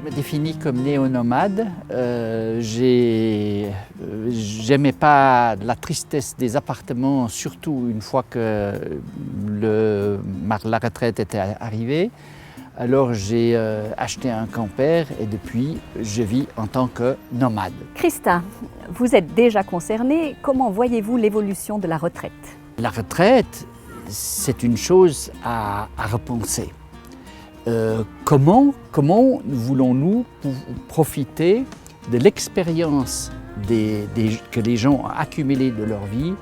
me définis comme néo-nomade. J'aimais pas la tristesse des appartements, surtout une fois que la retraite était arrivée. Alors j'ai acheté un camper et depuis, je vis en tant que nomade. Christa, vous êtes déjà concernée. Comment voyez-vous l'évolution de la retraite? La retraite, c'est une chose à repenser. Comment voulons-nous profiter de l'expérience que les gens ont accumulée de leur vie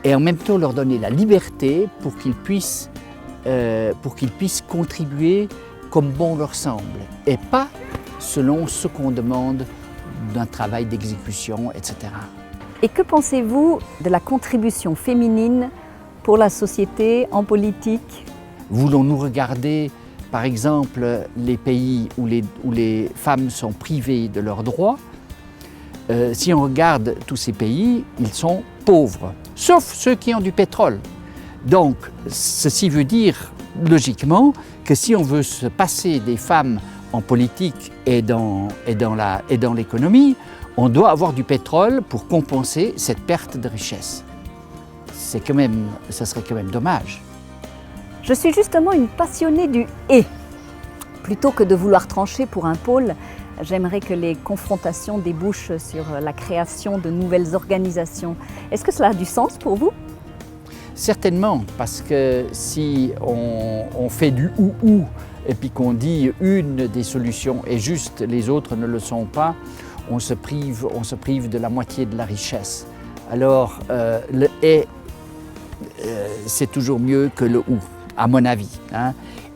et en même temps leur donner la liberté pour qu'ils puissent contribuer comme bon leur semble et pas selon ce qu'on demande d'un travail d'exécution, etc. Et que pensez-vous de la contribution féminine pour la société, en politique? Voulons-nous regarder, par exemple, les pays où les femmes sont privées de leurs droits? Si on regarde tous ces pays, ils sont pauvres, sauf ceux qui ont du pétrole. Donc, ceci veut dire, logiquement, que si on veut se passer des femmes en politique et dans l'économie, on doit avoir du pétrole pour compenser cette perte de richesse. Ça serait quand même dommage. Je suis justement une passionnée du « et ». Plutôt que de vouloir trancher pour un pôle, j'aimerais que les confrontations débouchent sur la création de nouvelles organisations. Est-ce que cela a du sens pour vous? Certainement, parce que si on fait du ou et puis qu'on dit une des solutions est juste, les autres ne le sont pas, on se prive de la moitié de la richesse. Alors le et c'est toujours mieux que le ou, à mon avis.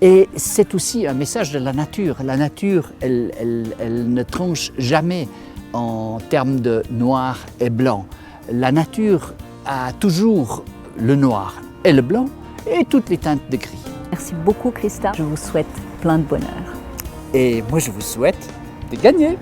Et c'est aussi un message de la nature. La nature, elle ne tranche jamais en termes de noir et blanc. La nature a toujours le noir et le blanc et toutes les teintes de gris. Merci beaucoup Christa, je vous souhaite plein de bonheur. Et moi je vous souhaite de gagner.